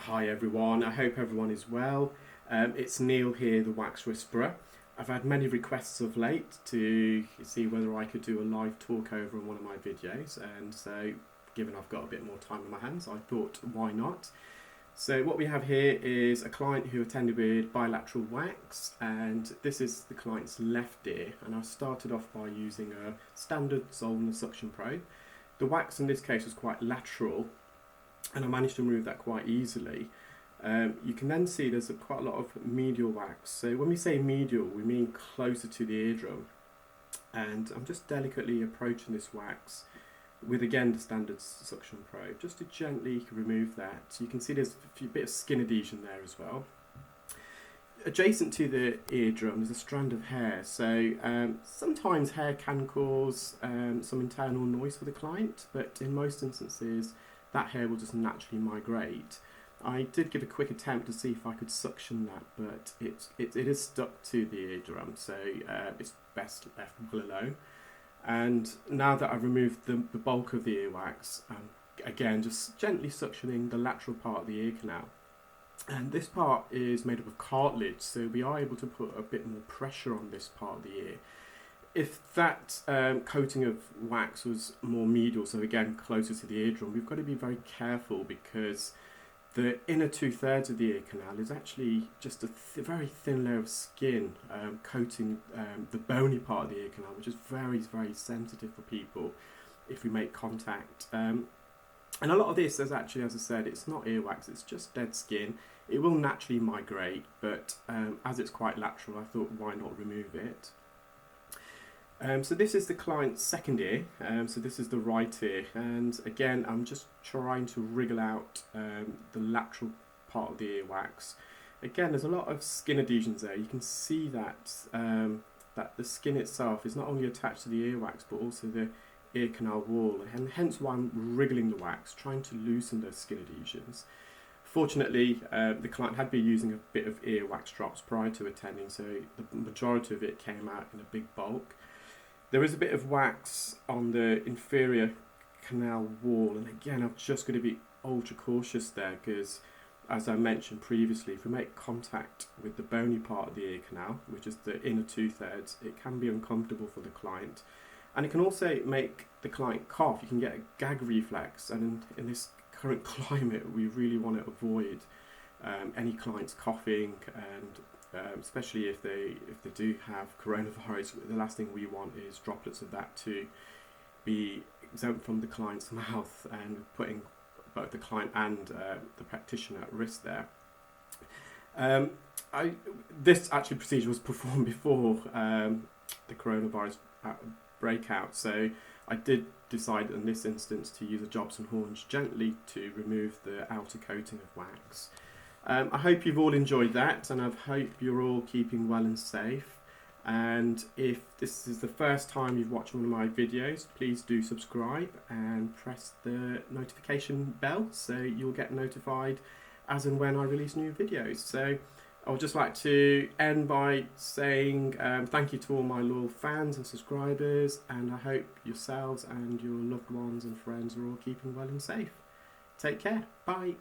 Hi everyone, I hope everyone is well. It's Neil here, the Wax Whisperer. I've had many requests of late to see whether I could do a live talk over on one of my videos, and so given I've got a bit more time on my hands, I thought why not. So what we have here is a client who attended with bilateral wax, and this is the client's left ear, and I started off by using a standard Zollner suction probe. The wax in this case was quite lateral, and I managed to remove that quite easily. You can then see there's quite a lot of medial wax. So when we say medial, we mean closer to the eardrum. And I'm just delicately approaching this wax with, again, the standard suction probe, just to gently remove that. So you can see there's a bit of skin adhesion there as well. Adjacent to the eardrum is a strand of hair. So sometimes hair can cause some internal noise for the client, but in most instances, that hair will just naturally migrate. I did give a quick attempt to see if I could suction that, but it is stuck to the eardrum, so it's best left well alone. And now that I've removed the bulk of the earwax, again just gently suctioning the lateral part of the ear canal. And this part is made up of cartilage, so we are able to put a bit more pressure on this part of the ear. If that coating of wax was more medial, so again closer to the eardrum, we've got to be very careful because the inner 2/3 of the ear canal is actually just a very thin layer of skin coating the bony part of the ear canal, which is very, very sensitive for people if we make contact. And a lot of this is actually, as I said, it's not earwax, it's just dead skin. It will naturally migrate, but as it's quite lateral, I thought why not remove it. So this is the client's second ear, so this is the right ear, and again I'm just trying to wriggle out the lateral part of the earwax. Again, there's a lot of skin adhesions there. You can see that that the skin itself is not only attached to the earwax but also the ear canal wall, and hence why I'm wriggling the wax, trying to loosen those skin adhesions. Fortunately, the client had been using a bit of earwax drops prior to attending, so the majority of it came out in a big bulk. There is a bit of wax on the inferior canal wall, and again I'm just going to be ultra cautious there because, as I mentioned previously, if we make contact with the bony part of the ear canal, which is the inner 2/3, it can be uncomfortable for the client, and it can also make the client cough. You can get a gag reflex, and in this current climate we really want to avoid any clients coughing, and especially if they do have coronavirus, the last thing we want is droplets of that to be exempt from the client's mouth and putting both the client and the practitioner at risk there. This actually procedure was performed before the coronavirus breakout, so I did decide in this instance to use a Jobson Horns gently to remove the outer coating of wax. I hope you've all enjoyed that, and I hope you're all keeping well and safe. And if this is the first time you've watched one of my videos, please do subscribe and press the notification bell so you'll get notified as and when I release new videos. So I would just like to end by saying thank you to all my loyal fans and subscribers, and I hope yourselves and your loved ones and friends are all keeping well and safe. Take care. Bye.